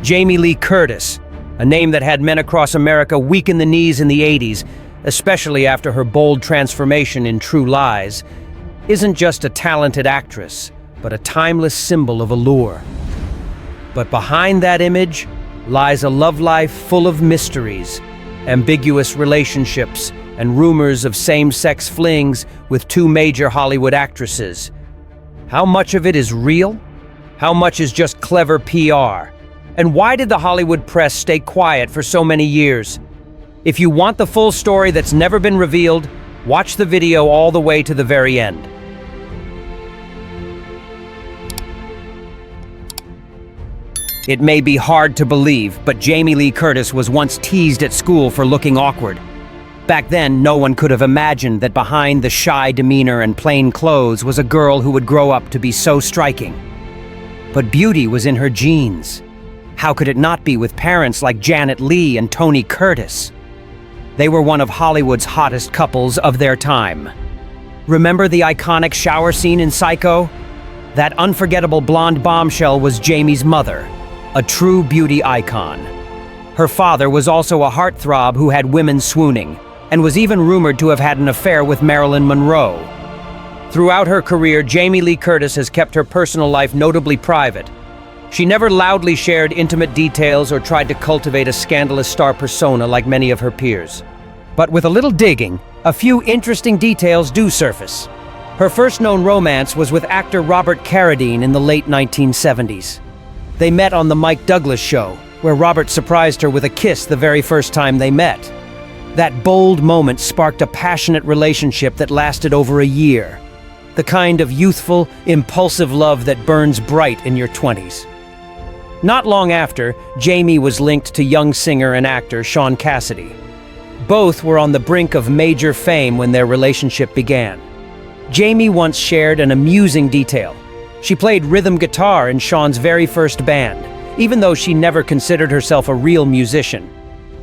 Jamie Lee Curtis, a name that had men across America weak in the knees in the 80s, especially after her bold transformation in True Lies, isn't just a talented actress, but a timeless symbol of allure. But behind that image lies a love life full of mysteries, ambiguous relationships, and rumors of same-sex flings with two major Hollywood actresses. How much of it is real? How much is just clever PR? And why did the Hollywood press stay quiet for so many years? If you want the full story that's never been revealed, watch the video all the way to the very end. It may be hard to believe, but Jamie Lee Curtis was once teased at school for looking awkward. Back then, no one could have imagined that behind the shy demeanor and plain clothes was a girl who would grow up to be so striking. But beauty was in her genes. How could it not be with parents like Janet Leigh and Tony Curtis? They were one of Hollywood's hottest couples of their time. Remember the iconic shower scene in Psycho? That unforgettable blonde bombshell was Jamie's mother, a true beauty icon. Her father was also a heartthrob who had women swooning, and was even rumored to have had an affair with Marilyn Monroe. Throughout her career, Jamie Lee Curtis has kept her personal life notably private. She never loudly shared intimate details or tried to cultivate a scandalous star persona like many of her peers. But with a little digging, a few interesting details do surface. Her first known romance was with actor Robert Carradine in the late 1970s. They met on The Mike Douglas Show, where Robert surprised her with a kiss the very first time they met. That bold moment sparked a passionate relationship that lasted over a year. The kind of youthful, impulsive love that burns bright in your 20s. Not long after, Jamie was linked to young singer and actor Sean Cassidy. Both were on the brink of major fame when their relationship began. Jamie once shared an amusing detail. She played rhythm guitar in Sean's very first band, even though she never considered herself a real musician.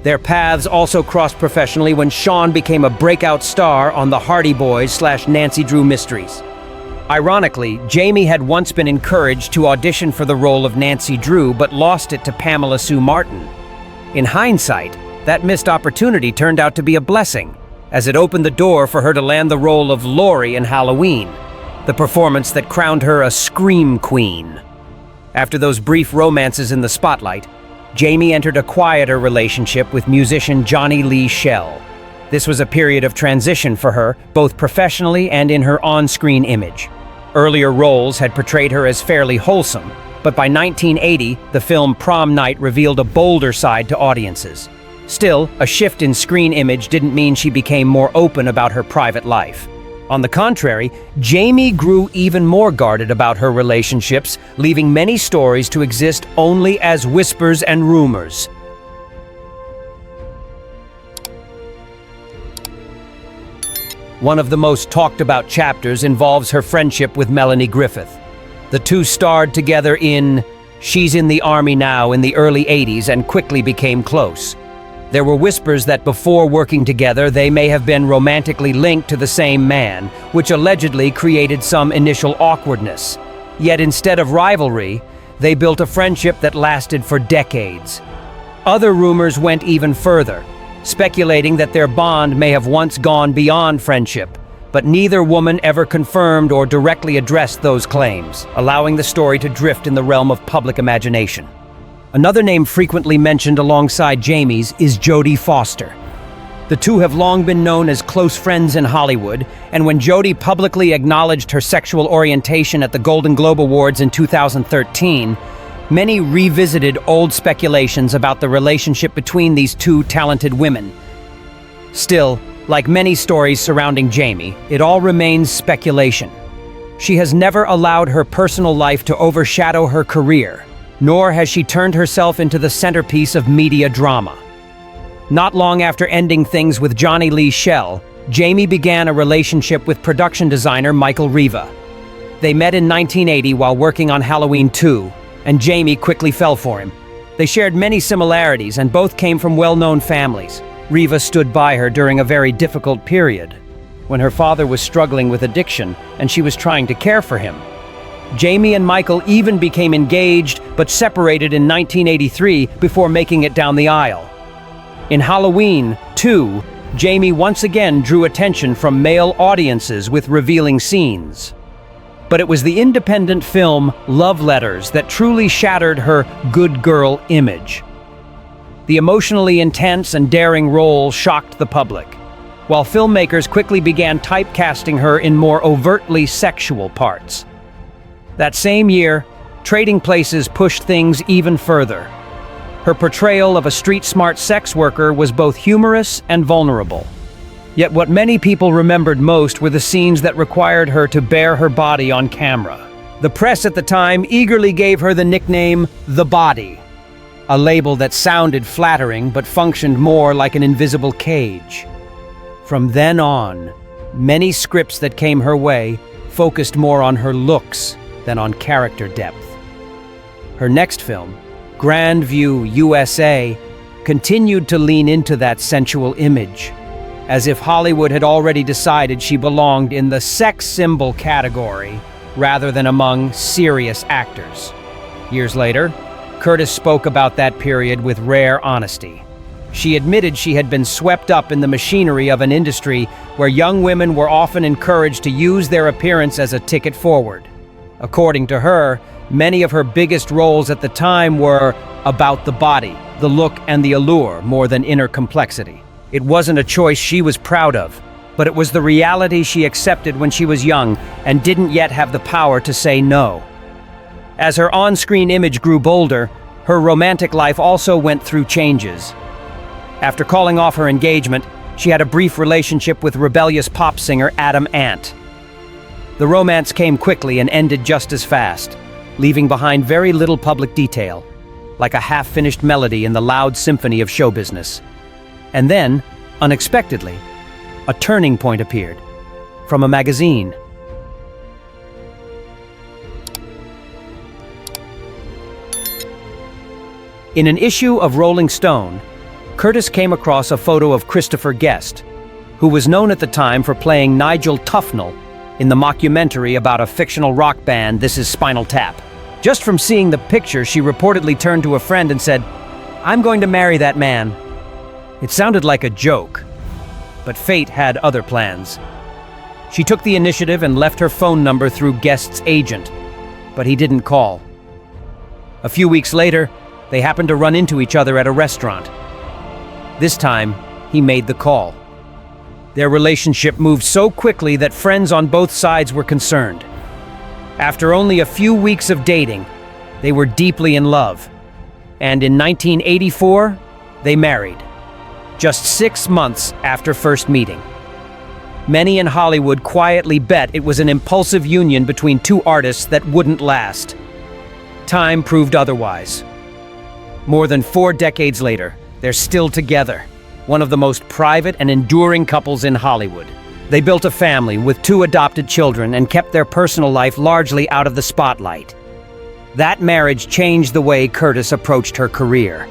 Their paths also crossed professionally when Sean became a breakout star on the Hardy Boys/Nancy Drew Mysteries. Ironically, Jamie had once been encouraged to audition for the role of Nancy Drew but lost it to Pamela Sue Martin. In hindsight, that missed opportunity turned out to be a blessing, as it opened the door for her to land the role of Laurie in Halloween, the performance that crowned her a scream queen. After those brief romances in the spotlight, Jamie entered a quieter relationship with musician Johnny Lee Schell. This was a period of transition for her, both professionally and in her on-screen image. Earlier roles had portrayed her as fairly wholesome, but by 1980, the film Prom Night revealed a bolder side to audiences. Still, a shift in screen image didn't mean she became more open about her private life. On the contrary, Jamie grew even more guarded about her relationships, leaving many stories to exist only as whispers and rumors. One of the most talked about chapters involves her friendship with Melanie Griffith. The two starred together in She's in the Army Now in the early 80s and quickly became close. There were whispers that before working together, they may have been romantically linked to the same man, which allegedly created some initial awkwardness. Yet instead of rivalry, they built a friendship that lasted for decades. Other rumors went even further, speculating that their bond may have once gone beyond friendship, but neither woman ever confirmed or directly addressed those claims, allowing the story to drift in the realm of public imagination. Another name frequently mentioned alongside Jamie's is Jodie Foster. The two have long been known as close friends in Hollywood, and when Jodie publicly acknowledged her sexual orientation at the Golden Globe Awards in 2013, many revisited old speculations about the relationship between these two talented women. Still, like many stories surrounding Jamie, it all remains speculation. She has never allowed her personal life to overshadow her career, nor has she turned herself into the centerpiece of media drama. Not long after ending things with Johnny Lee Schell, Jamie began a relationship with production designer Michael Riva. They met in 1980 while working on Halloween 2, and Jamie quickly fell for him. They shared many similarities and both came from well-known families. Riva stood by her during a very difficult period, when her father was struggling with addiction and she was trying to care for him. Jamie and Michael even became engaged, but separated in 1983 before making it down the aisle. In Halloween 2, Jamie once again drew attention from male audiences with revealing scenes. But it was the independent film Love Letters that truly shattered her good girl image. The emotionally intense and daring role shocked the public, while filmmakers quickly began typecasting her in more overtly sexual parts. That same year, Trading Places pushed things even further. Her portrayal of a street-smart sex worker was both humorous and vulnerable. Yet what many people remembered most were the scenes that required her to bare her body on camera. The press at the time eagerly gave her the nickname The Body, a label that sounded flattering but functioned more like an invisible cage. From then on, many scripts that came her way focused more on her looks than on character depth. Her next film, Grandview, USA, continued to lean into that sensual image, as if Hollywood had already decided she belonged in the sex symbol category rather than among serious actors. Years later, Curtis spoke about that period with rare honesty. She admitted she had been swept up in the machinery of an industry where young women were often encouraged to use their appearance as a ticket forward. According to her, many of her biggest roles at the time were about the body, the look, and the allure more than inner complexity. It wasn't a choice she was proud of, but it was the reality she accepted when she was young and didn't yet have the power to say no. As her on-screen image grew bolder, her romantic life also went through changes. After calling off her engagement, she had a brief relationship with rebellious pop singer Adam Ant. The romance came quickly and ended just as fast, leaving behind very little public detail, like a half-finished melody in the loud symphony of show business. And then, unexpectedly, a turning point appeared from a magazine. In an issue of Rolling Stone, Curtis came across a photo of Christopher Guest, who was known at the time for playing Nigel Tufnell in the mockumentary about a fictional rock band, This Is Spinal Tap. Just from seeing the picture, she reportedly turned to a friend and said, "I'm going to marry that man." It sounded like a joke, but fate had other plans. She took the initiative and left her phone number through Guest's agent, but he didn't call. A few weeks later, they happened to run into each other at a restaurant. This time, he made the call. Their relationship moved so quickly that friends on both sides were concerned. After only a few weeks of dating, they were deeply in love. And in 1984, they married, just 6 months after first meeting. Many in Hollywood quietly bet it was an impulsive union between two artists that wouldn't last. Time proved otherwise. More than 4 decades later, they're still together, one of the most private and enduring couples in Hollywood. They built a family with 2 adopted children and kept their personal life largely out of the spotlight. That marriage changed the way Curtis approached her career.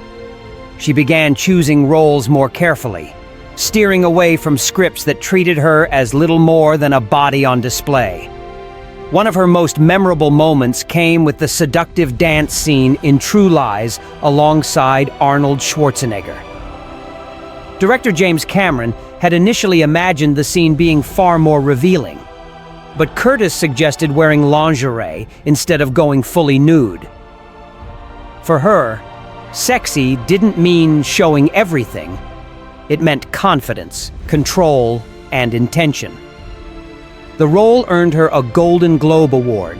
She began choosing roles more carefully, steering away from scripts that treated her as little more than a body on display. One of her most memorable moments came with the seductive dance scene in True Lies alongside Arnold Schwarzenegger. Director James Cameron had initially imagined the scene being far more revealing, but Curtis suggested wearing lingerie instead of going fully nude. For her, sexy didn't mean showing everything. It meant confidence, control, and intention. The role earned her a Golden Globe Award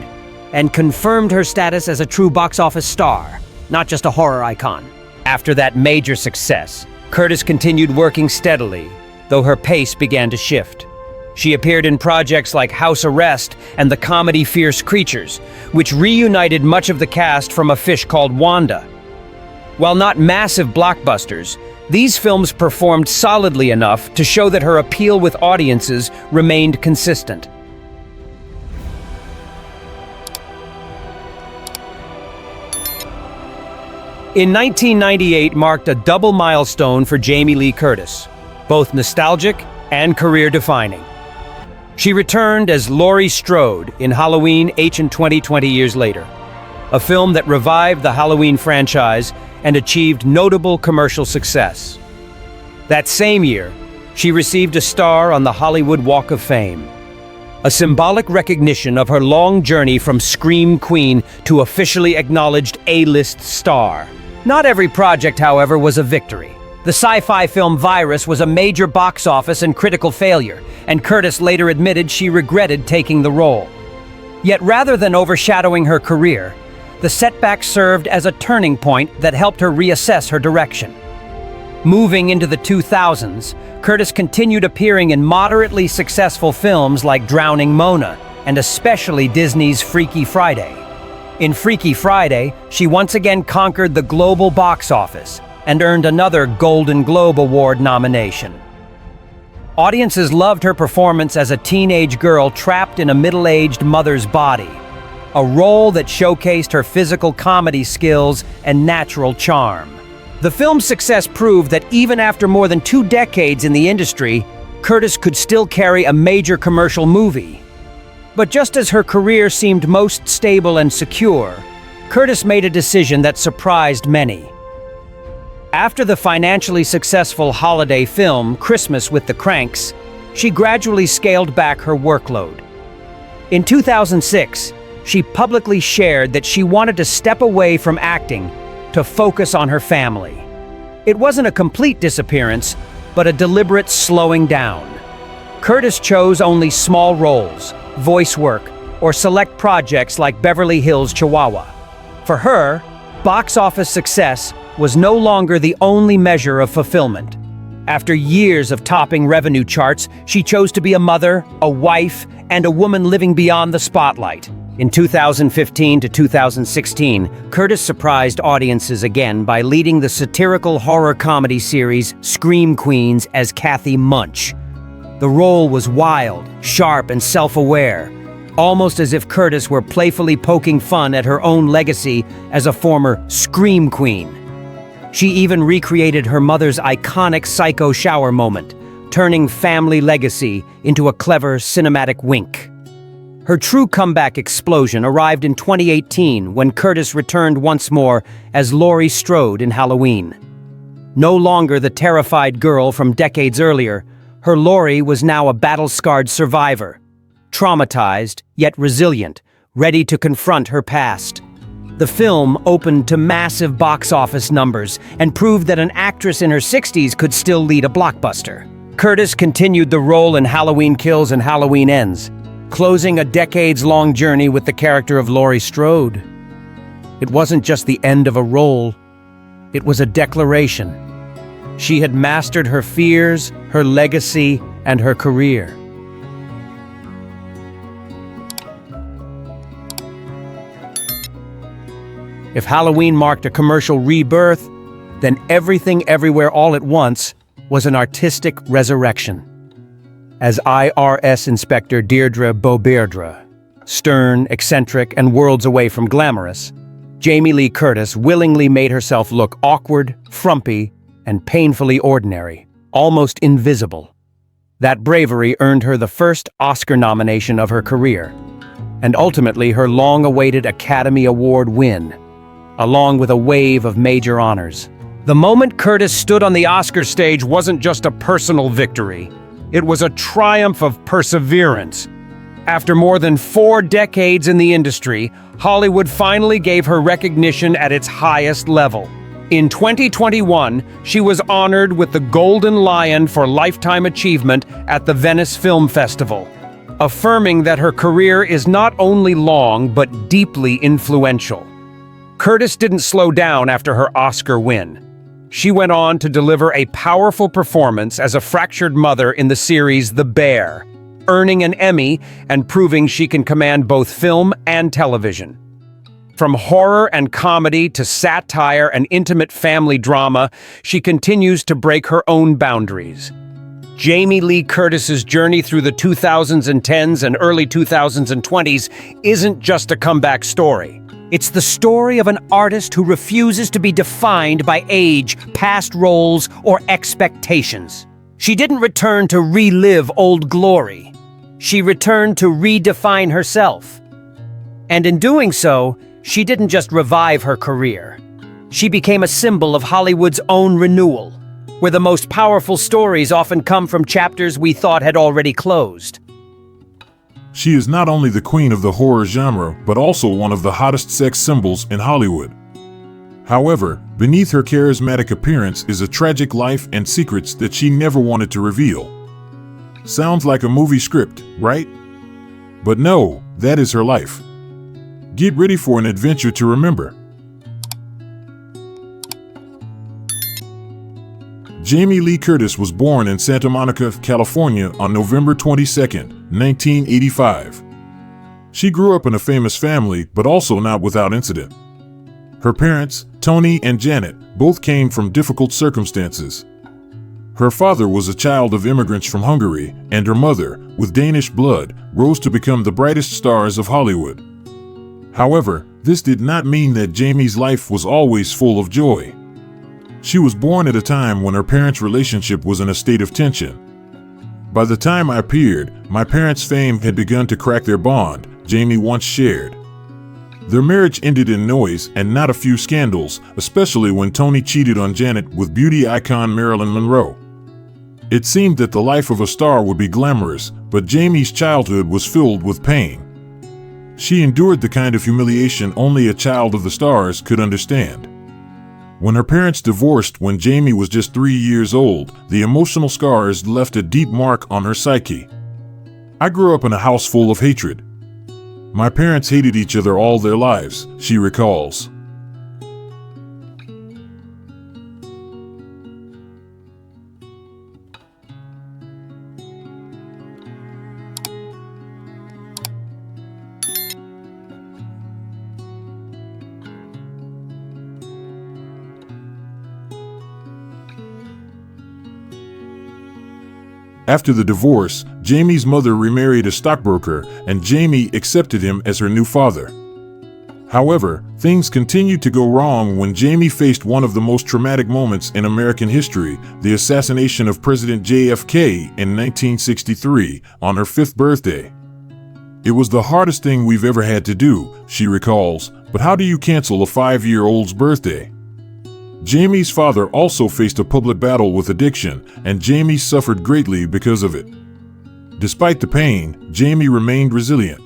and confirmed her status as a true box office star, not just a horror icon. After that major success, Curtis continued working steadily, though her pace began to shift. She appeared in projects like House Arrest and the comedy Fierce Creatures, which reunited much of the cast from A Fish Called Wanda. While not massive blockbusters, these films performed solidly enough to show that her appeal with audiences remained consistent. In 1998 marked a double milestone for Jamie Lee Curtis, both nostalgic and career-defining. She returned as Laurie Strode in Halloween H&20 20 years later, a film that revived the Halloween franchise and achieved notable commercial success. That same year, she received a star on the Hollywood Walk of Fame, a symbolic recognition of her long journey from Scream Queen to officially acknowledged A-list star. Not every project, however, was a victory. The sci-fi film Virus was a major box office and critical failure, and Curtis later admitted she regretted taking the role. Yet rather than overshadowing her career, the setback served as a turning point that helped her reassess her direction. Moving into the 2000s, Curtis continued appearing in moderately successful films like Drowning Mona, and especially Disney's Freaky Friday. In Freaky Friday, she once again conquered the global box office and earned another Golden Globe Award nomination. Audiences loved her performance as a teenage girl trapped in a middle-aged mother's body, a role that showcased her physical comedy skills and natural charm. The film's success proved that even after more than 2 decades in the industry, Curtis could still carry a major commercial movie. But just as her career seemed most stable and secure, Curtis made a decision that surprised many. After the financially successful holiday film Christmas with the Cranks, she gradually scaled back her workload. In 2006, she publicly shared that she wanted to step away from acting to focus on her family. It wasn't a complete disappearance, but a deliberate slowing down. Curtis chose only small roles, voice work, or select projects like Beverly Hills Chihuahua. For her, box office success was no longer the only measure of fulfillment. After years of topping revenue charts, she chose to be a mother, a wife, and a woman living beyond the spotlight. In 2015 to 2016, Curtis surprised audiences again by leading the satirical horror comedy series Scream Queens as Kathy Munch. The role was wild, sharp, and self-aware, almost as if Curtis were playfully poking fun at her own legacy as a former Scream Queen. She even recreated her mother's iconic psycho shower moment, turning family legacy into a clever cinematic wink. Her true comeback explosion arrived in 2018 when Curtis returned once more as Laurie Strode in Halloween. No longer the terrified girl from decades earlier, her Laurie was now a battle-scarred survivor, traumatized yet resilient, ready to confront her past. The film opened to massive box office numbers and proved that an actress in her 60s could still lead a blockbuster. Curtis continued the role in Halloween Kills and Halloween Ends, closing a decades-long journey with the character of Laurie Strode. It wasn't just the end of a role, it was a declaration. She had mastered her fears, her legacy, and her career. If Halloween marked a commercial rebirth, then Everything Everywhere All at Once was an artistic resurrection. As IRS Inspector Deirdre Beaubeirdre, stern, eccentric, and worlds away from glamorous, Jamie Lee Curtis willingly made herself look awkward, frumpy, and painfully ordinary, almost invisible. That bravery earned her the first Oscar nomination of her career, and ultimately her long-awaited Academy Award win, along with a wave of major honors. The moment Curtis stood on the Oscar stage wasn't just a personal victory. It was a triumph of perseverance. After more than 4 decades in the industry, Hollywood finally gave her recognition at its highest level. In 2021, she was honored with the Golden Lion for Lifetime Achievement at the Venice Film Festival, affirming that her career is not only long but deeply influential. Curtis didn't slow down after her Oscar win. She went on to deliver a powerful performance as a fractured mother in the series The Bear, earning an Emmy and proving she can command both film and television. From horror and comedy to satire and intimate family drama, she continues to break her own boundaries. Jamie Lee Curtis's journey through the 2010s and early 2020s isn't just a comeback story. It's the story of an artist who refuses to be defined by age, past roles, or expectations. She didn't return to relive old glory. She returned to redefine herself. And in doing so, she didn't just revive her career. She became a symbol of Hollywood's own renewal, where the most powerful stories often come from chapters we thought had already closed. She is not only the queen of the horror genre, but also one of the hottest sex symbols in Hollywood. However, beneath her charismatic appearance is a tragic life and secrets that she never wanted to reveal. Sounds like a movie script, right? But no, that is her life. Get ready for an adventure to remember. Jamie Lee Curtis was born in Santa Monica, California on November 22, 1985. She grew up in a famous family, but also not without incident. Her parents, Tony and Janet, both came from difficult circumstances. Her father was a child of immigrants from Hungary, and her mother, with Danish blood, rose to become the brightest stars of Hollywood. However, this did not mean that Jamie's life was always full of joy. She was born at a time when her parents' relationship was in a state of tension. By the time I appeared, my parents' fame had begun to crack their bond, Jamie once shared. Their marriage ended in noise and not a few scandals, especially when Tony cheated on Janet with beauty icon Marilyn Monroe. It seemed that the life of a star would be glamorous, but Jamie's childhood was filled with pain. She endured the kind of humiliation only a child of the stars could understand. When her parents divorced when Jamie was just 3 years old, the emotional scars left a deep mark on her psyche. I grew up in a house full of hatred. My parents hated each other all their lives, she recalls. After the divorce, Jamie's mother remarried a stockbroker, and Jamie accepted him as her new father. However, things continued to go wrong when Jamie faced one of the most traumatic moments in American history, the assassination of President JFK in 1963, on her 5th birthday. It was the hardest thing we've ever had to do, she recalls, but how do you cancel a 5-year-old's birthday? Jamie's father also faced a public battle with addiction, and Jamie suffered greatly because of it. Despite the pain, Jamie remained resilient.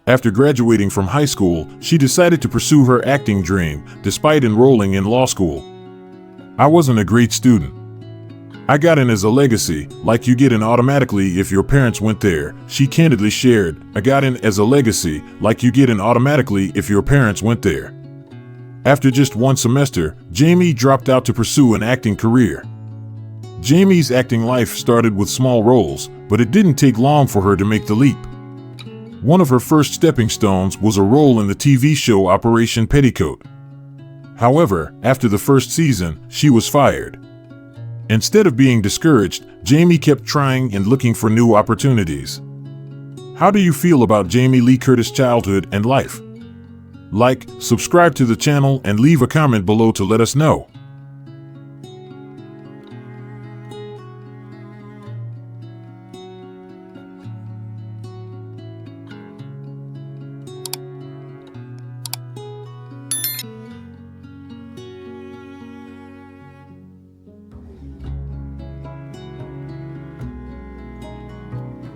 After graduating from high school, she decided to pursue her acting dream, despite enrolling in law school. I wasn't a great student. I got in as a legacy, like you get in automatically if your parents went there, she candidly shared. I got in as a legacy, like you get in automatically if your parents went there. After just 1 semester, Jamie dropped out to pursue an acting career. Jamie's acting life started with small roles, but it didn't take long for her to make the leap. One of her first stepping stones was a role in the TV show Operation Petticoat. However, after the first season, she was fired. Instead of being discouraged, Jamie kept trying and looking for new opportunities. How do you feel about Jamie Lee Curtis' childhood and life? Like, subscribe to the channel, and leave a comment below to let us know.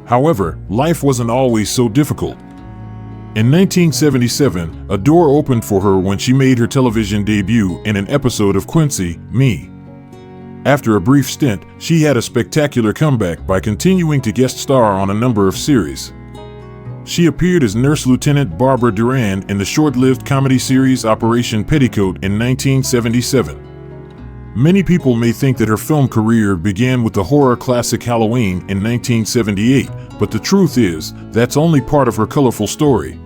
However, life wasn't always so difficult. In 1977, a door opened for her when she made her television debut in an episode of Quincy, Me. After a brief stint, she had a spectacular comeback by continuing to guest star on a number of series. She appeared as Nurse Lieutenant Barbara Durand in the short-lived comedy series Operation Petticoat in 1977. Many people may think that her film career began with the horror classic Halloween in 1978, but the truth is, that's only part of her colorful story.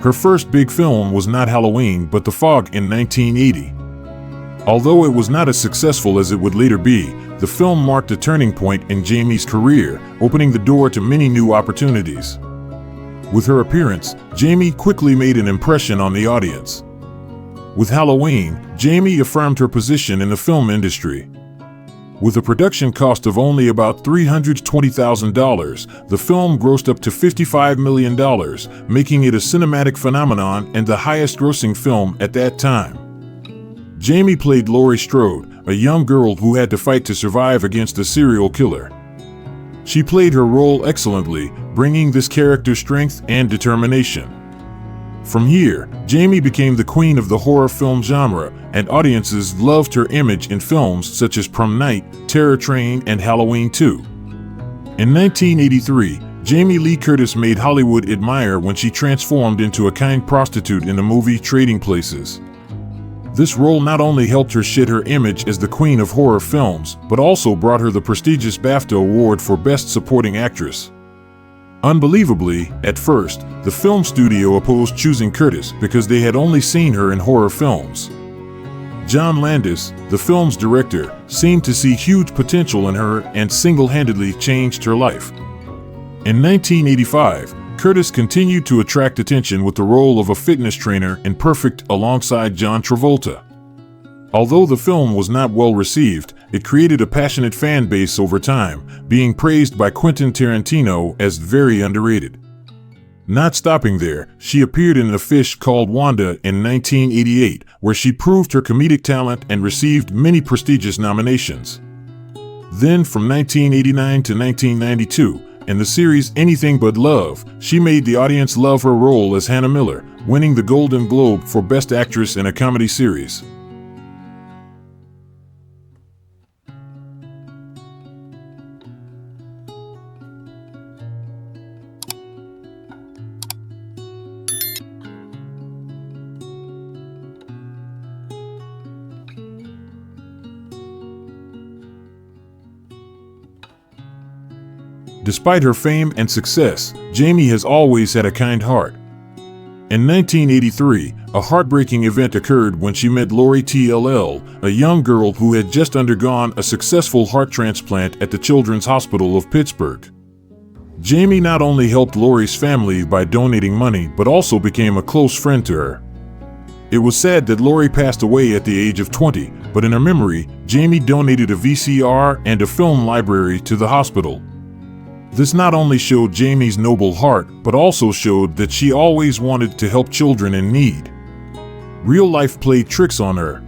Her first big film was not Halloween but The Fog in 1980. Although it was not as successful as it would later be, the film marked a turning point in Jamie's career, opening the door to many new opportunities. With her appearance, Jamie quickly made an impression on the audience. With Halloween, Jamie affirmed her position in the film industry. With a production cost of only about $320,000, the film grossed up to $55 million, making it a cinematic phenomenon and the highest-grossing film at that time. Jamie played Laurie Strode, a young girl who had to fight to survive against a serial killer. She played her role excellently, bringing this character strength and determination. From here, Jamie became the queen of the horror film genre, and audiences loved her image in films such as Prom Night, Terror Train, and Halloween 2. In 1983, Jamie Lee Curtis made Hollywood admire when she transformed into a kind prostitute in the movie Trading Places. This role not only helped her shed her image as the queen of horror films, but also brought her the prestigious BAFTA Award for Best Supporting Actress. Unbelievably, at first, the film studio opposed choosing Curtis because they had only seen her in horror films. John Landis, the film's director, seemed to see huge potential in her and single-handedly changed her life. In 1985, Curtis continued to attract attention with the role of a fitness trainer in Perfect alongside John Travolta. Although the film was not well received, it created a passionate fan base over time, being praised by Quentin Tarantino as very underrated. Not stopping there, she appeared in A Fish Called Wanda in 1988, where she proved her comedic talent and received many prestigious nominations. Then, from 1989 to 1992, in the series Anything But Love, she made the audience love her role as Hannah Miller, winning the Golden Globe for Best Actress in a Comedy Series. Despite her fame and success, Jamie has always had a kind heart. In 1983, a heartbreaking event occurred when she met Lori T.L.L., a young girl who had just undergone a successful heart transplant at the Children's Hospital of Pittsburgh. Jamie not only helped Lori's family by donating money, but also became a close friend to her. It was said that Lori passed away at the age of 20, but in her memory, Jamie donated a VCR and a film library to the hospital. This not only showed Jamie's noble heart, but also showed that she always wanted to help children in need. Real life played tricks on her.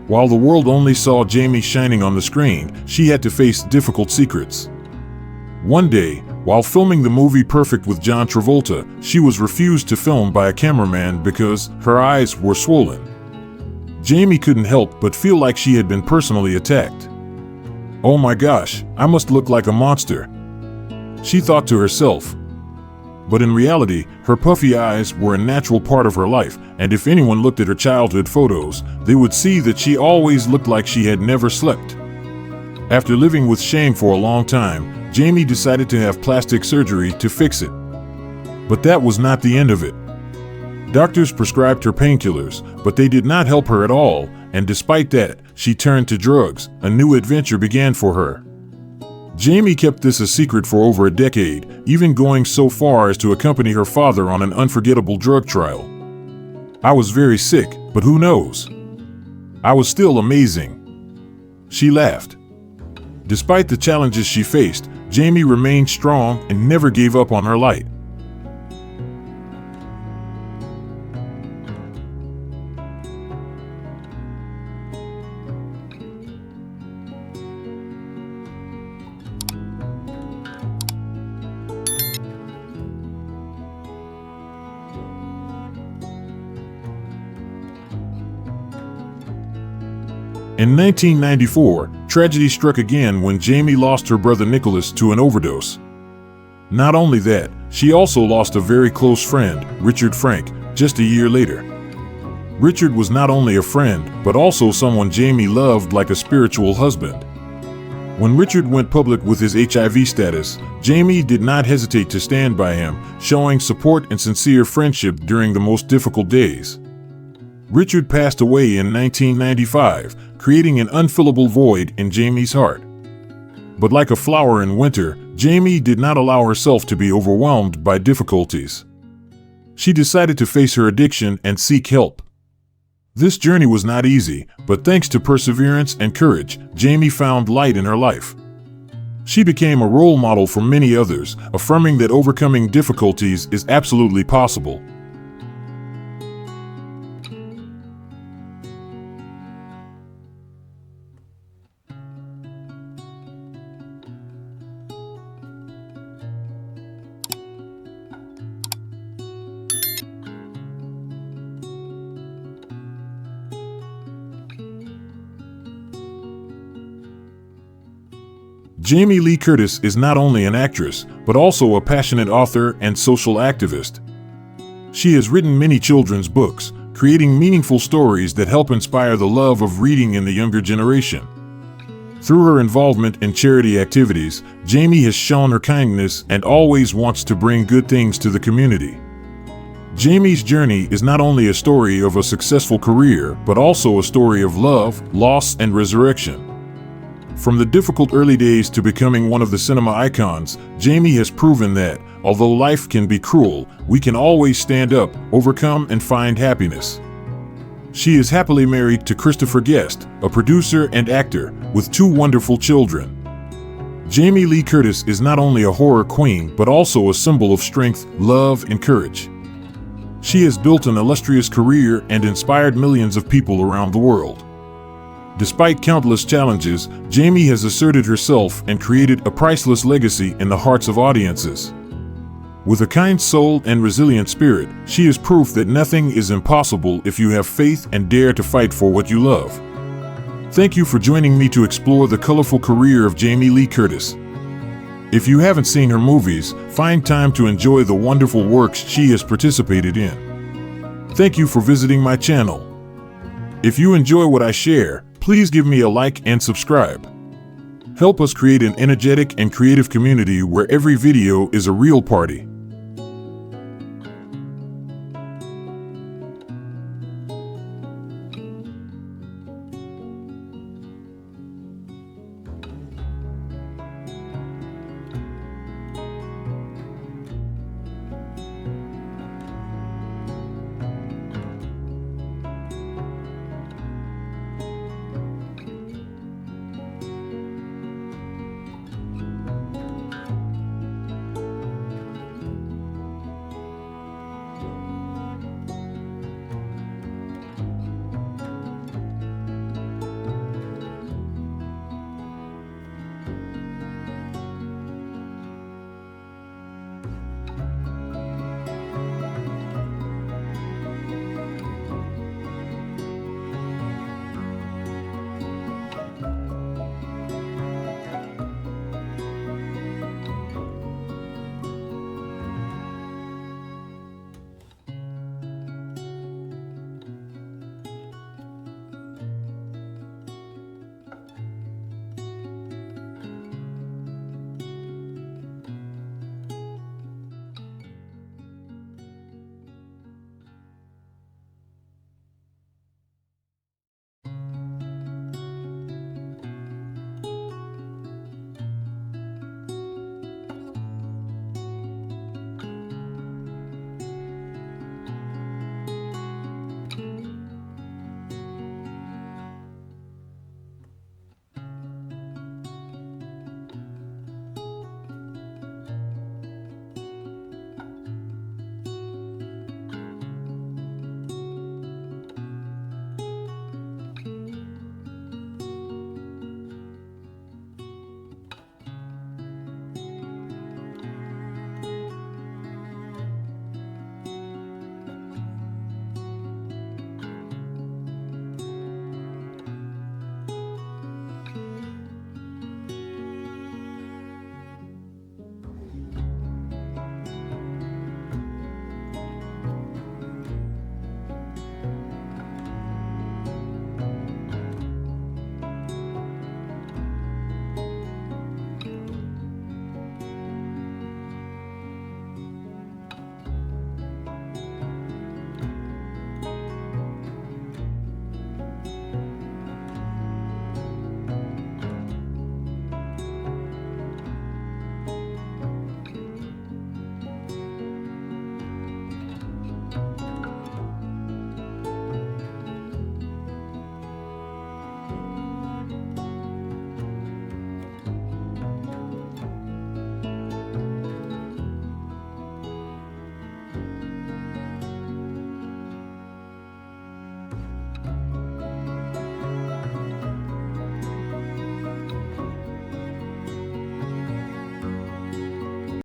While the world only saw Jamie shining on the screen, she had to face difficult secrets. One day, while filming the movie Perfect with John Travolta, she was refused to film by a cameraman because her eyes were swollen. Jamie couldn't help but feel like she had been personally attacked. "Oh my gosh, I must look like a monster," she thought to herself. But in reality, her puffy eyes were a natural part of her life, and if anyone looked at her childhood photos, they would see that she always looked like she had never slept. After living with shame for a long time, Jamie decided to have plastic surgery to fix it. But that was not the end of it. Doctors prescribed her painkillers, but they did not help her at all, and despite that, she turned to drugs. A new adventure began for her. Jamie kept this a secret for over a decade, even going so far as to accompany her father on an unforgettable drug trial. "I was very sick, but who knows? I was still amazing," she laughed. Despite the challenges she faced, Jamie remained strong and never gave up on her light. In 1994, tragedy struck again when Jamie lost her brother Nicholas to an overdose. Not only that, she also lost a very close friend, Richard Frank, just a year later. Richard was not only a friend, but also someone Jamie loved like a spiritual husband. When Richard went public with his HIV status, Jamie did not hesitate to stand by him, showing support and sincere friendship during the most difficult days. Richard passed away in 1995, creating an unfillable void in Jamie's heart. But like a flower in winter, Jamie did not allow herself to be overwhelmed by difficulties. She decided to face her addiction and seek help. This journey was not easy, but thanks to perseverance and courage, Jamie found light in her life. She became a role model for many others, affirming that overcoming difficulties is absolutely possible. Jamie Lee Curtis is not only an actress, but also a passionate author and social activist. She has written many children's books, creating meaningful stories that help inspire the love of reading in the younger generation. Through her involvement in charity activities, Jamie has shown her kindness and always wants to bring good things to the community. Jamie's journey is not only a story of a successful career, but also a story of love, loss, and resurrection. From the difficult early days to becoming one of the cinema icons, Jamie has proven that, although life can be cruel, we can always stand up, overcome, and find happiness. She is happily married to Christopher Guest, a producer and actor, with 2 wonderful children. Jamie Lee Curtis is not only a horror queen, but also a symbol of strength, love, and courage. She has built an illustrious career and inspired millions of people around the world. Despite countless challenges, Jamie has asserted herself and created a priceless legacy in the hearts of audiences. With a kind soul and resilient spirit, she is proof that nothing is impossible if you have faith and dare to fight for what you love. Thank you for joining me to explore the colorful career of Jamie Lee Curtis. If you haven't seen her movies, find time to enjoy the wonderful works she has participated in. Thank you for visiting my channel. If you enjoy what I share, please give me a like and subscribe. Help us create an energetic and creative community where every video is a real party.